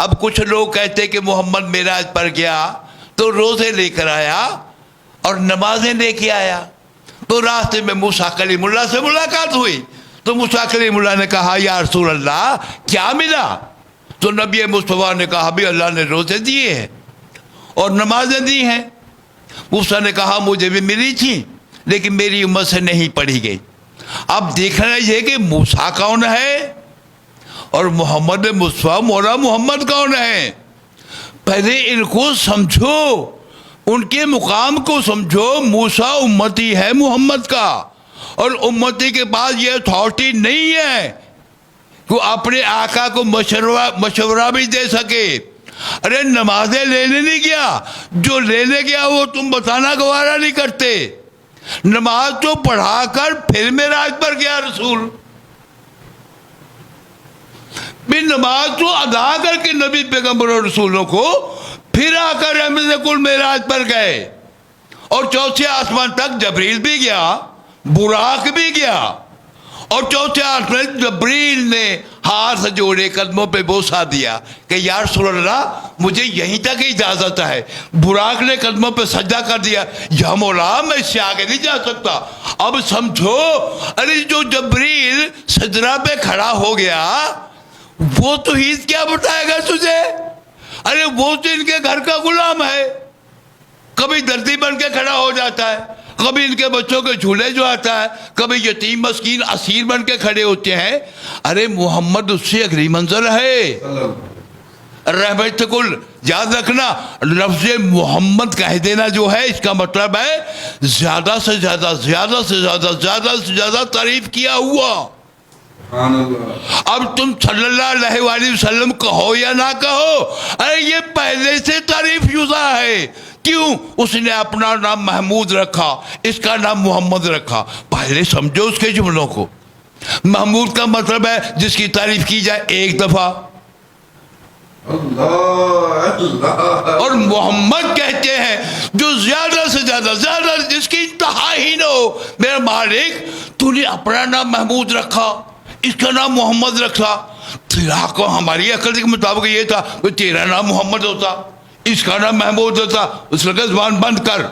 اب کچھ لوگ کہتے کہ محمد معراج پر گیا تو روزے لے کر آیا اور نمازیں لے کے آیا، تو راستے میں موسیٰ کلیم اللہ سے ملاقات ہوئی، تو موسیٰ کلیم اللہ نے کہا یا رسول اللہ کیا ملا؟ تو نبی مصطفیٰ نے کہا بھی اللہ نے روزے دیے ہیں اور نمازیں دی ہیں۔ موسیٰ نے کہا مجھے بھی ملی تھی لیکن میری امت سے نہیں پڑھی گئی۔ اب دیکھنا یہ کہ موسیٰ کون ہے اور محمد مصطفیٰ مولا محمد کون ہے، پہلے ان کو سمجھو، ان کے مقام کو سمجھو۔ موسیٰ امتی ہے محمد کا، اور امتی کے پاس یہ اتھارٹی نہیں ہے کہ اپنے آقا کو مشورہ بھی دے سکے۔ ارے نمازیں لینے نہیں گیا، جو لینے گیا وہ تم بتانا گوارا نہیں کرتے۔ نماز تو پڑھا کر پھر معراج پر گیا رسول، بھی نماز تو ادا کر کے نبی پیغمبر اور رسولوں کو پھر آ کر رحمت کل معراج پر گئے، اور چوتھے آسمان تک جبریل بھی گیا، براق بھی گیا، اور چوتھے آسمان جبریل نے ہاتھ جوڑے قدموں پہ بوسہ دیا کہ یا رسول اللہ مجھے یہیں تک اجازت ہے۔ براق نے قدموں پہ سجدہ کر دیا، یا مولا میں اس سے آگے نہیں جا سکتا۔ اب سمجھو، ارے جو جبریل سجدہ پہ کھڑا ہو گیا وہ تو عید کیا بتائے گا تجھے؟ ارے وہ تو ان کے گھر کا غلام ہے، کبھی دردی بن کے کھڑا ہو جاتا ہے، کبھی ان کے بچوں کے جھولے جو آتا ہے، کبھی یتیم مسکین اسیر بن کے کھڑے ہوتے ہیں۔ ارے محمد اس سے اگلی منزل ہے۔ رحمت کل یاد رکھنا، لفظ محمد کہہ دینا جو ہے اس کا مطلب ہے زیادہ سے زیادہ زیادہ سے زیادہ زیادہ سے زیادہ تعریف کیا ہوا۔ اب تم صلی اللہ علیہ وآلہ وسلم کہو یا نہ کہو، ارے یہ پہلے سے تعریف شدہ ہے۔ کیوں؟ اس نے اپنا نام محمود رکھا، اس کا نام محمد رکھا۔ پہلے سمجھو اس کے جملوں کو۔ محمود کا مطلب ہے جس کی تعریف کی جائے ایک دفعہ، اور محمد کہتے ہیں جو زیادہ سے زیادہ زیادہ جس کی انتہا ہی نہ ہو۔ میرا مالک تو نے اپنا نام محمود رکھا، اس کا نام محمد رکھا، تیرا کو ہماری عقل کے مطابق یہ تھا کہ تیرا نام محمد ہوتا، اس کا نام محمود ہوتا۔ اس لگا زبان بند کر،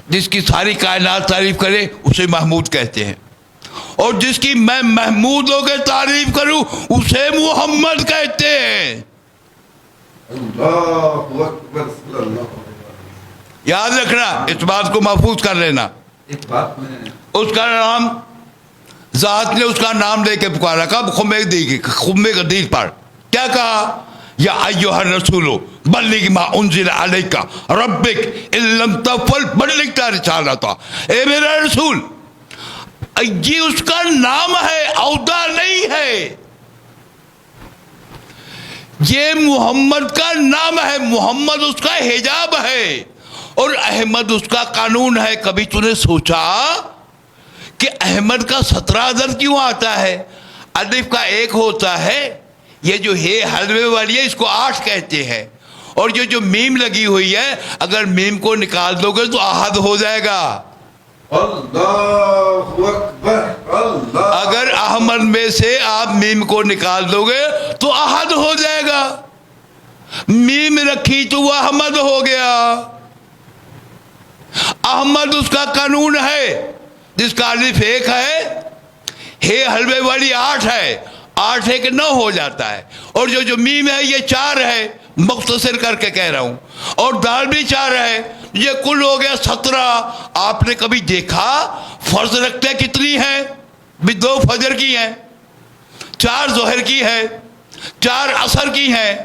جس کی ساری کائنات تعریف کرے اسے محمود کہتے ہیں، اور جس کی میں محمود ہو کے تعریف کروں اسے محمد کہتے ہیں۔ اللہ اکبر صلی اللہ۔ یاد رکھنا، اس بات کو محفوظ کر لینا۔ ایک بات میں اس کا نام، ذات نے اس کا نام لے کے پکارا، کب؟ خمے قدیر پر کیا کہا؟ یا ایھا الرسول بلغ ما انزل الیک ربک ان لم تفعل بلغ رسالتہ۔ اے میرا رسول، یہ اس کا نام ہے، عہدہ نہیں ہے، یہ محمد کا نام ہے۔ محمد اس کا حجاب ہے اور احمد اس کا قانون ہے۔ کبھی تو نے سوچا کہ احمد کا 17 عدد کیوں آتا ہے؟ الف کا 1 ہوتا ہے، یہ جو ہے حلوے والی ہے اس کو 8 کہتے ہیں، اور یہ جو میم لگی ہوئی ہے اگر میم کو نکال دو گے تو احد ہو جائے گا۔ اللہ اکبر اللہ۔ اگر احمد میں سے آپ میم کو نکال دو گے تو احد ہو جائے گا، میم رکھی تو وہ احمد ہو گیا۔ احمد اس کا قانون ہے، جس کا الف 1 ہے حلوے والی 8 ہے، 8 1 9 ہو جاتا ہے، اور جو میم ہے یہ 4 ہے، مختصر کر کے کہہ رہا ہوں، اور دال بھی 4 ہے، یہ کل ہو گیا 17۔ آپ نے کبھی دیکھا فرض رکھتے کتنی ہیں؟ بھی 2 فجر کی ہیں، 4 ظہر کی ہے، 4 عصر کی ہیں،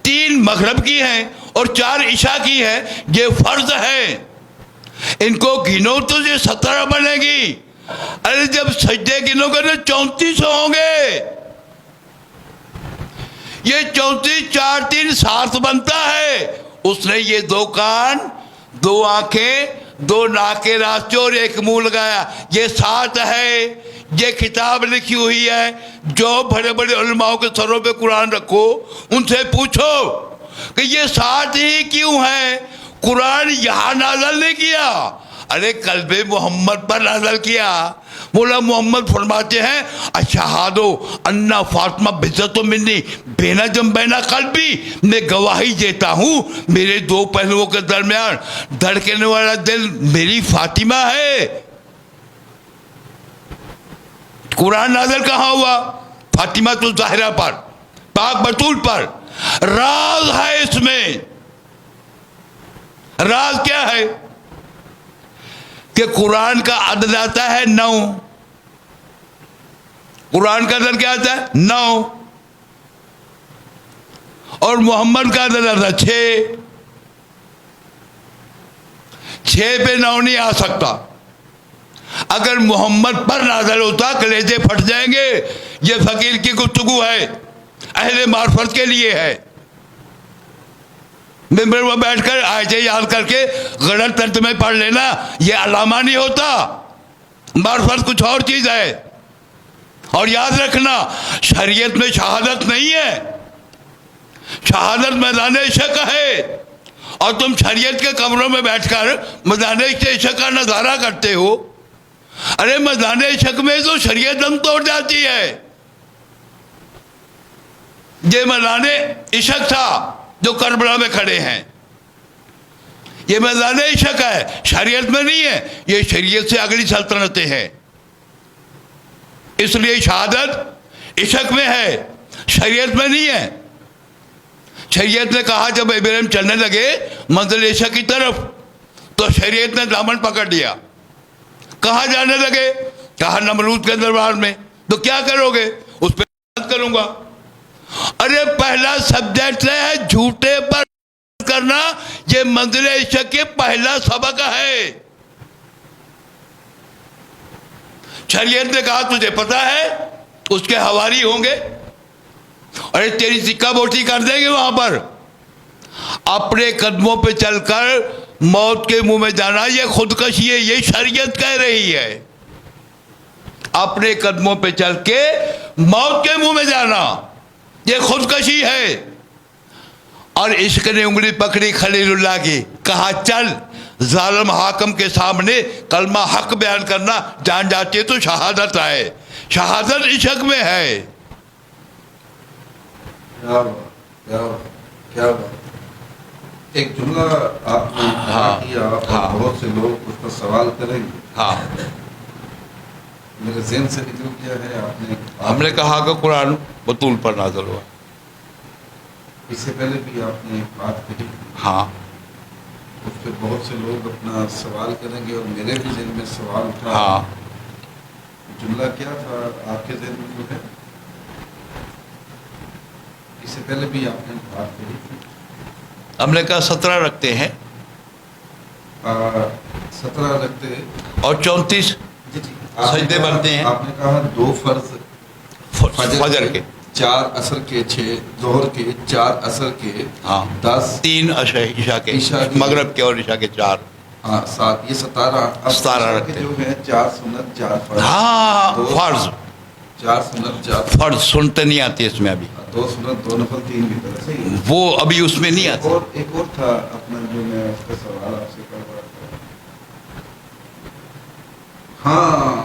3 مغرب کی ہیں، اور 4 عشاء کی ہے۔ یہ فرض ہے، ان کو گنو تو یہ 17 بنے گی۔ ارے جب سجدے گنو گے تو 34 ہوں گے۔ یہ 34 4 3 7 بنتا ہے۔ اس نے یہ 2 کان، 2 آنکھیں، 2 ناک کے راستے اور 1 منہ لگایا، یہ 7 ہے۔ یہ کتاب لکھی ہوئی ہے، جو بڑے بڑے علماء کے سروں پہ قرآن رکھو ان سے پوچھو کہ یہ 7 ہی کیوں ہے؟ قرآن یہاں نازل نہیں کیا، ارے قلب محمد پر نازل کیا۔ مولا محمد فرماتے ہیں اشہادو انا فاطمہ بزت منی بینا جم بینا قلبی، میں گواہی دیتا ہوں میرے دو پہلوؤں کے درمیان دھڑکنے والا دل میری فاطمہ ہے۔ قرآن نازل کہاں ہوا؟ فاطمہ تو ظاہرہ پر، پاک بطول پر۔ راز ہے اس میں، راز کیا ہے کہ قرآن کا عدد آتا ہے 9، قرآن کا عدد کیا آتا ہے 9، اور محمد کا عدد آتا ہے 6۔ 6 پہ 9 نہیں آ سکتا۔ اگر محمد پر نازل ہوتا کلیجے پھٹ جائیں گے۔ یہ فقیر کی گفتگو ہے، اہل معرفت کے لیے ہے۔ ممبر میں بیٹھ کر آیتیں یاد کر کے غلط ترجمے پڑھ لینا یہ علامہ نہیں ہوتا۔ معرفت کچھ اور چیز ہے۔ اور یاد رکھنا شریعت میں شہادت نہیں ہے، شہادت میدان عشق ہے، اور تم شریعت کے کمروں میں بیٹھ کر میدان عشق کا نظارہ کرتے ہو۔ ارے میدان عشق میں تو شریعت دم توڑ جاتی ہے۔ یہ میدان عشق تھا جو کربلا میں کھڑے ہیں، یہ میدان عشق ہے، شریعت میں نہیں ہے۔ یہ شریعت سے اگلی سلطنتیں ہیں، اس لیے شہادت عشق میں ہے، شریعت میں نہیں ہے۔ شریعت نے کہا جب ابراہیم چلنے لگے منزل عشق کی طرف تو شریعت نے دامن پکڑ لیا۔ کہاں جانے لگے؟ کہا نمرود کے دربار میں۔ تو کیا کرو گے؟ اس پہ بات کروں گا۔ ارے پہلا سبجیکٹ ہے جھوٹے پر کرنا، یہ منزل عشق کے پہلا سبق ہے۔ شریعت نے کہا تجھے پتا ہے اس کے حواری ہوں گے، ارے تیری سکہ بوٹی کر دیں گے وہاں پر۔ اپنے قدموں پہ چل کر موت کے منہ میں جانا یہ خودکشی ہے، یہ شریعت کہہ رہی ہے۔ اپنے قدموں پہ چل کے موت کے منہ میں جانا یہ خودکشی ہے۔ اور عشق نے انگلی پکڑی خلیل اللہ کی، کہا چل ظالم حاکم کے سامنے کلمہ حق بیان کرنا، جان جاتی ہے تو شہادت آئے۔ شہادت عشق میں ہے۔ کیا بات، کیا بات، کیا بات۔ ایک جملہ آپ نے کیا اور بہت سے لوگ اس پر سوال کریں گے۔ ہاں، میرے ذہن سے نکل گیا ہے۔ آپ نے ہم نے کہا کہ قرآن بطول پر نازل ہوا۔ اس سے پہلے بھی آپ نے ایک بات کہی، ہاں، اس پہ بہت سے لوگ اپنا سوال کریں گے، اور میرے بھی ذہن میں سوال اٹھا۔ ہاں، جملہ کیا تھا آپ کے ذہن میں جو ہے؟ اس سے پہلے بھی آپ نے بات کہی تھی۔ ہم نے کہا 17 رکھتے ہیں 17 رکھتے اور 34 جی سجدے بنتے ہیں۔ آپ نے کہا 2 فرض فجر کے، 4 عصر کے، 6 ظہر کے، 4 عصر کے، ہاں 10 3 عشاء کے، مغرب کے اور عشاء کے 4، ہاں 7، یہ 17 17 رکھتے جو ہے 4 سنت 4 فرض۔ ہاں فرض، 4 سنت 4 فرض سنتے نہیں آتی اس میں ابھی، 2 سنت 2 نفل 3 وتر، صحیح ہے۔ وہ ابھی اس میں نہیں آتی۔ ایک اور تھا اپنا جو میں اس کا سوال آپ سے کر رہا تھا۔ ہاں